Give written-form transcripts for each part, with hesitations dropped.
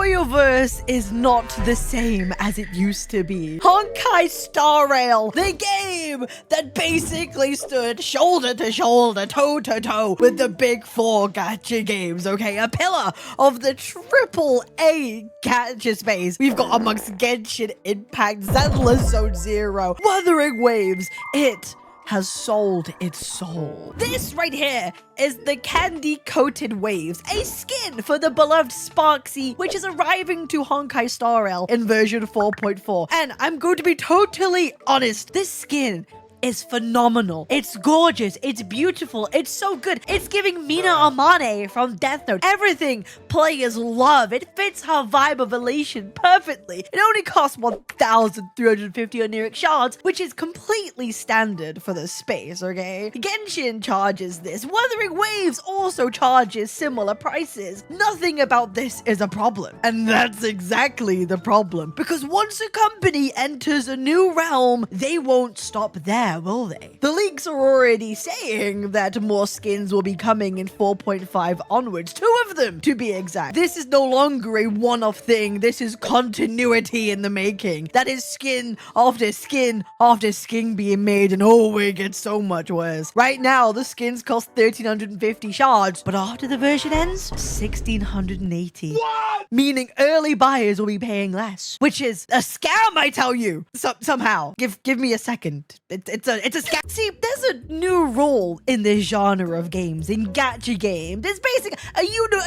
𝑬𝑽𝑬𝑽𝑬 is not the same as it used to be. Honkai Star Rail, the game that basically stood shoulder to shoulder, toe to toe with the big four gacha games, okay? A pillar of the AAA gacha space. We've got amongst Genshin Impact, Zenless Zone Zero, Wuthering Waves. It has sold its soul. This right here is the candy-coated waves, a skin for the beloved Sparksy, which is arriving to Honkai Star Rail in version 4.4. And I'm going to be totally honest, this skin is phenomenal. It's gorgeous. It's beautiful. It's so good. It's giving Mina Amane from Death Note everything players love. It fits her vibe of elation perfectly. It only costs 1,350 oniric shards, which is completely standard for the space, okay? Genshin charges this. Wuthering Waves also charges similar prices. Nothing about this is a problem. And that's exactly the problem. Because once a company enters a new realm, they won't stop there, will they? The leaks are already saying that more skins will be coming in 4.5 onwards. 2 of them, to be exact. This is no longer a one-off thing. This is continuity in the making. That is skin after skin after skin being made, and oh, it gets so much worse. Right now, the skins cost 1,350 shards, but after the version ends, 1,680. What? Meaning early buyers will be paying less, which is a scam, I tell you. Somehow. Give me a second. It's a scam. See, there's a new rule in this genre of games, in gacha games. There's basically a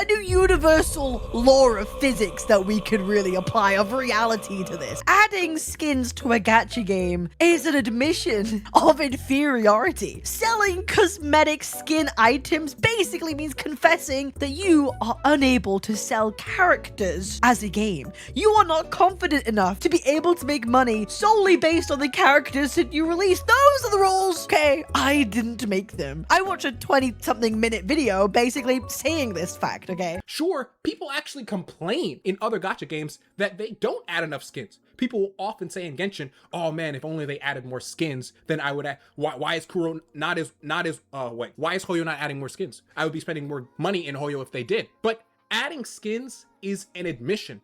new universal law of physics that we could really apply of reality to this. Adding skins to a gacha game is an admission of inferiority. Selling cosmetic skin items basically means confessing that you are unable to sell characters as a game. You are not confident enough to be able to make money solely based on the characters that you release. Those are the rules. Okay, I didn't make them. I watched a 20-something minute video basically saying this fact, okay? Sure, people actually complain in other gacha games that they don't add enough skins. People will often say in Genshin, oh man, if only they added more skins, then I would add, why is Kuro why is Hoyo not adding more skins? I would be spending more money in Hoyo if they did. But adding skins is an admission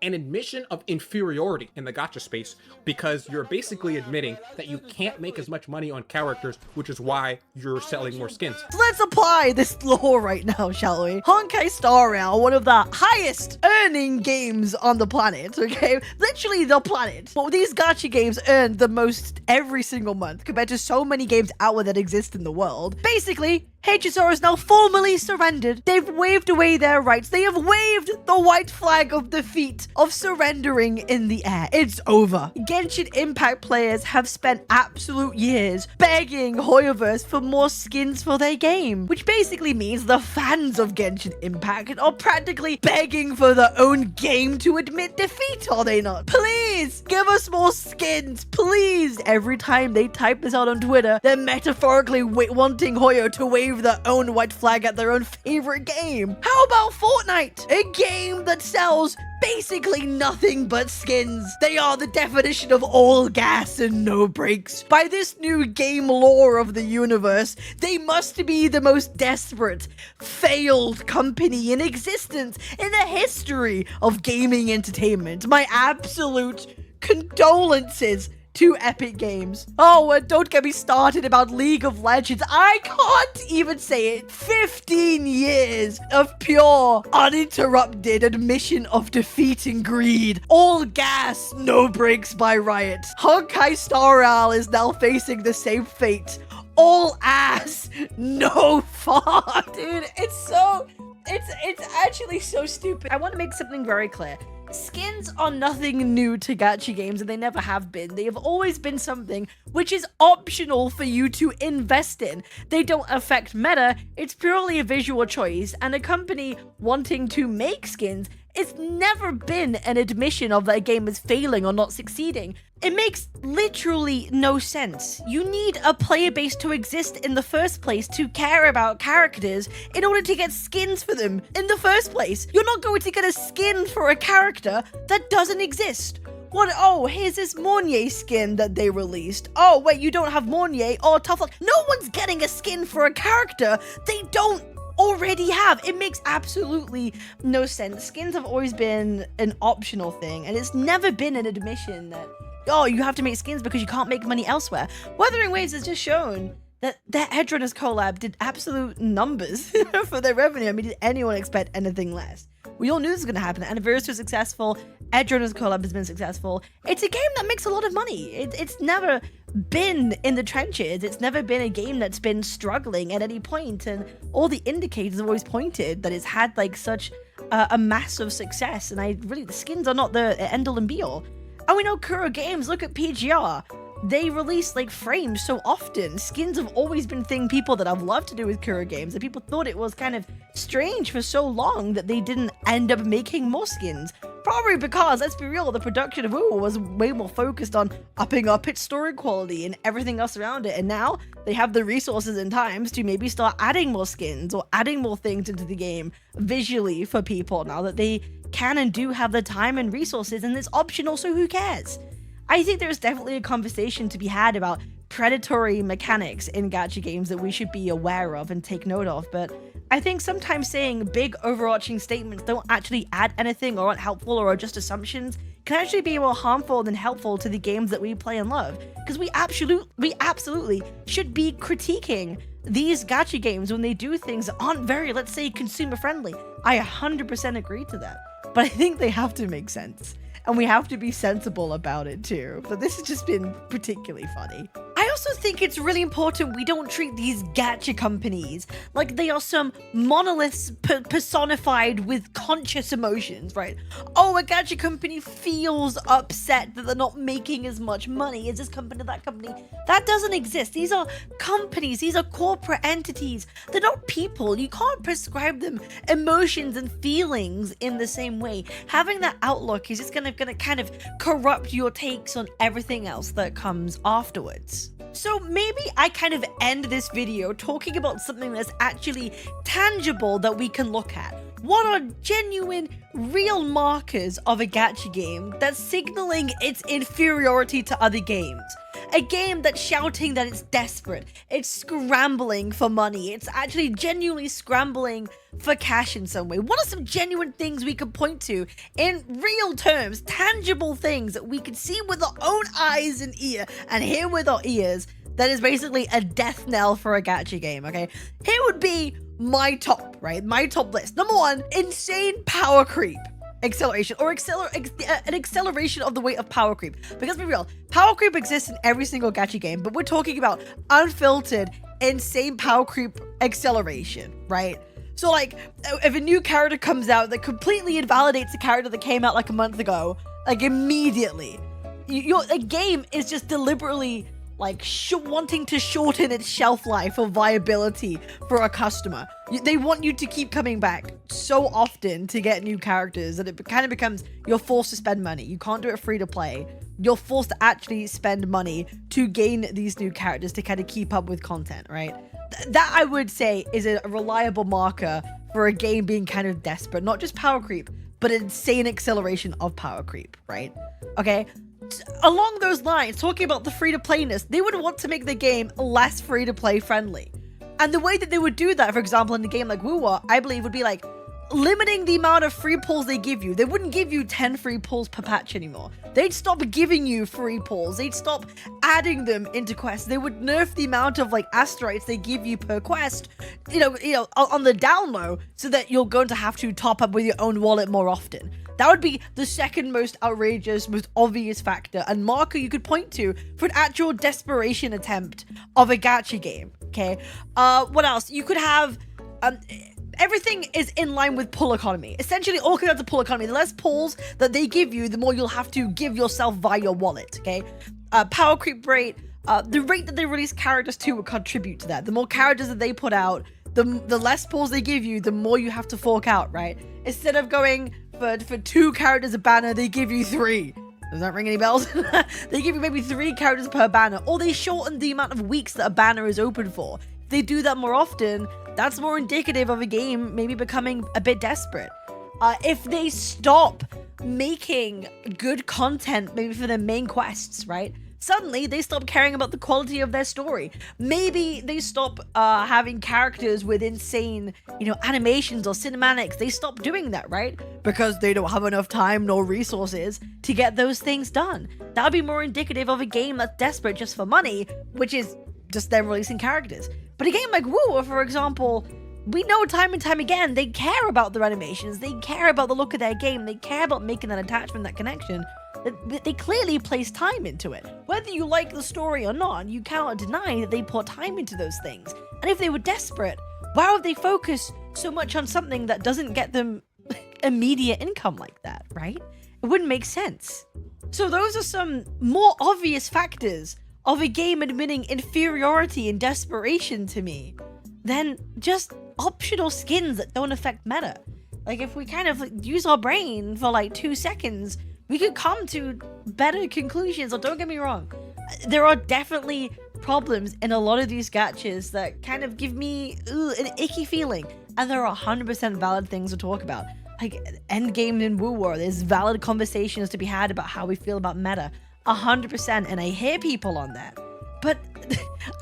of inferiority in the gacha space, because you're basically admitting that you can't make as much money on characters, which is why you're selling more skins. So let's apply this law right now, shall we? Honkai Star Rail, one of the highest earning games on the planet, okay? Literally the planet. But these gacha games earn the most every single month compared to so many games out there that exist in the world. Basically, HSR is now formally surrendered. They've waved away their rights. They have waved the white flag of defeat, of surrendering in the air. It's over. Genshin Impact players have spent absolute years begging 𝑬𝑽𝑬𝑽𝑬 for more skins for their game, which basically means the fans of Genshin Impact are practically begging for their own game to admit defeat, are they not? Please, give us more skins, please. Every time they type this out on Twitter, they're metaphorically wanting 𝑬𝑽𝑬𝑽 to wave their own white flag at their own favorite game. How about Fortnite? A game that sells basically nothing but skins. They are the definition of all gas and no brakes. By this new game lore of the universe, they must be the most desperate, failed company in existence in the history of gaming entertainment. My absolute condolences to Epic Games. Oh, and don't get me started about League of Legends. I can't even say it. 15 years of pure, uninterrupted admission of defeat and greed. All gas, no brakes by Riot. Honkai Star Rail is now facing the same fate. All ass, no fart. Dude, it's actually so stupid. I want to make something very clear. Skins are nothing new to gacha games, and they never have been. They have always been something which is optional for you to invest in. They don't affect meta. It's purely a visual choice, and a company wanting to make skins, it's never been an admission of that a game is failing or not succeeding. It makes literally no sense. You need a player base to exist in the first place to care about characters in order to get skins for them in the first place. You're not going to get a skin for a character that doesn't exist. What? Oh, here's this Mornier skin that they released. Oh, wait, you don't have Mornier? Oh, tough luck. No one's getting a skin for a character they don't already have. It makes absolutely no sense. Skins have always been an optional thing, and it's never been an admission that, oh, you have to make skins because you can't make money elsewhere. Wuthering Waves has just shown that their Edgerunners collab did absolute numbers for their revenue. I mean, did anyone expect anything less? We all knew this was going to happen. Anniversary was successful. Edgerunners collab has been successful. It's a game that makes a lot of money. It's never been in the trenches. It's never been a game that's been struggling at any point. And all the indicators have always pointed that it's had like such a massive success. And the skins are not the end all and be all. And we know Kuro Games, look at PGR. They release like frames so often. Skins have always been people that I've loved to do with Kuro Games, and people thought it was kind of strange for so long that they didn't end up making more skins. Probably because, let's be real, the production of 𝑬𝑽𝑬 was way more focused on upping up its story quality and everything else around it, and now they have the resources and times to maybe start adding more skins or adding more things into the game visually for people now that they can and do have the time and resources, and it's optional, so who cares? I think there's definitely a conversation to be had about predatory mechanics in gacha games that we should be aware of and take note of, but I think sometimes saying big overarching statements don't actually add anything or aren't helpful or are just assumptions can actually be more harmful than helpful to the games that we play and love, because we absolutely should be critiquing these gacha games when they do things that aren't very, let's say, consumer friendly. I 100% agree to that, but I think they have to make sense. And we have to be sensible about it too. But this has just been particularly funny. I also think it's really important we don't treat these gacha companies like they are some monoliths personified with conscious emotions, right? Oh, a gacha company feels upset that they're not making as much money as this company, that company. That doesn't exist. These are companies. These are corporate entities. They're not people. You can't prescribe them emotions and feelings in the same way. Having that outlook is just gonna kind of corrupt your takes on everything else that comes afterwards. So maybe I kind of end this video talking about something that's actually tangible that we can look at. What are genuine, real markers of a gacha game that's signaling its inferiority to other games? A game that's shouting that it's desperate, it's scrambling for money, it's actually genuinely scrambling for cash in some way. What are some genuine things we could point to in real terms, tangible things that we can see with our own eyes and hear with our ears, that is basically a death knell for a gacha game, okay? Here would be my top, right? My top list. Number one, insane power creep. Acceleration or an acceleration of the weight of power creep. Because be real, power creep exists in every single gacha game, but we're talking about unfiltered, insane power creep acceleration, right? So like, if a new character comes out that completely invalidates the character that came out like a month ago, like immediately, the game is just deliberately like wanting to shorten its shelf life or viability for a customer. They want you to keep coming back so often to get new characters that it kind of becomes you're forced to spend money. You can't do it free to play. You're forced to actually spend money to gain these new characters to kind of keep up with content, right? That I would say is a reliable marker for a game being kind of desperate. Not just power creep, but insane acceleration of power creep, right? Okay. Along those lines, talking about the free-to-playness, they would want to make the game less free-to-play friendly. And the way that they would do that, for example, in a game like 𝑬𝑽𝑬𝑽, I believe would be like limiting the amount of free pulls they give you. They wouldn't give you 10 free pulls per patch anymore. They'd stop giving you free pulls. They'd stop adding them into quests. They would nerf the amount of like asteroids they give you per quest, you know, on the down low, so that you're going to have to top up with your own wallet more often. That would be the second most outrageous, most obvious factor and marker you could point to for an actual desperation attempt of a gacha game, okay? What else? You could have, everything is in line with pull economy. Essentially, all comes down to pull economy. The less pulls that they give you, the more you'll have to give yourself via your wallet, okay? Power creep rate, the rate that they release characters to will contribute to that. The more characters that they put out, the less pulls they give you, the more you have to fork out, right? Instead of going for 2 characters a banner, they give you 3. Does that ring any bells? They give you maybe 3 characters per banner, or they shorten the amount of weeks that a banner is open for. If they do that more often, that's more indicative of a game maybe becoming a bit desperate. If they stop making good content maybe for the main quests, right? suddenly they stop caring about the quality of their story. Maybe they stop having characters with insane, animations or cinematics. They stop doing that, right? Because they don't have enough time nor resources to get those things done. That would be more indicative of a game that's desperate just for money, which is just them releasing characters. But a game like 𝑬𝑽𝑬𝑽, for example, we know time and time again, they care about their animations, they care about the look of their game, they care about making that attachment, that connection. They clearly place time into it. Whether you like the story or not, you cannot deny that they put time into those things. And if they were desperate, why would they focus so much on something that doesn't get them immediate income like that, right? It wouldn't make sense. So those are some more obvious factors of a game admitting inferiority and desperation to me than just optional skins that don't affect meta. Like, if we kind of use our brain for like 2 seconds, we could come to better conclusions. Or don't get me wrong, there are definitely problems in a lot of these gachas that kind of give me an icky feeling, and there are 100% valid things to talk about. Like endgame in 𝑬𝑽𝑬𝑽, there's valid conversations to be had about how we feel about meta, 100%, and I hear people on that. But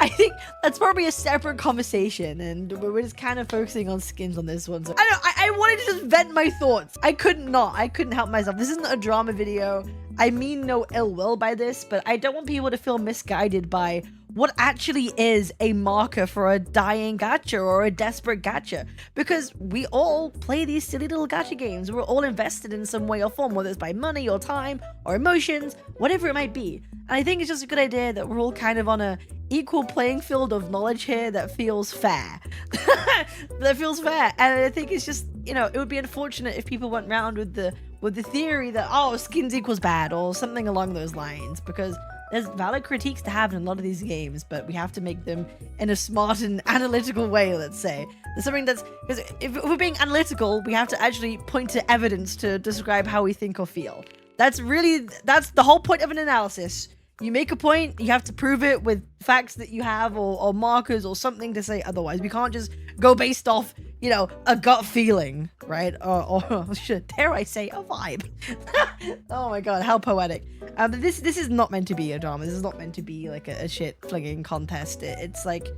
I think that's probably a separate conversation, and we're just kind of focusing on skins on this one. So I wanted to just vent my thoughts. I couldn't help myself. This isn't a drama video. I mean no ill will by this, but I don't want people to feel misguided by what actually is a marker for a dying gacha or a desperate gacha, because we all play these silly little gacha games. We're all invested in some way or form, whether it's by money or time or emotions, whatever it might be. And I think it's just a good idea that we're all kind of on a equal playing field of knowledge here that feels fair. That feels fair. And I think it's just, it would be unfortunate if people went round with the theory that, oh, skins equals bad or something along those lines, because there's valid critiques to have in a lot of these games, but we have to make them in a smart and analytical way, let's say. There's something that's, because if we're being analytical, we have to actually point to evidence to describe how we think or feel. That's the whole point of an analysis. You make a point, you have to prove it with facts that you have or markers or something to say otherwise. We can't just go based off, a gut feeling, right? Or dare I say, a vibe. Oh my god, how poetic. This is not meant to be a drama. This is not meant to be like a shit flinging contest. It's like,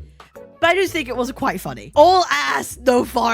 but I just think it was quite funny. All ass, no fart.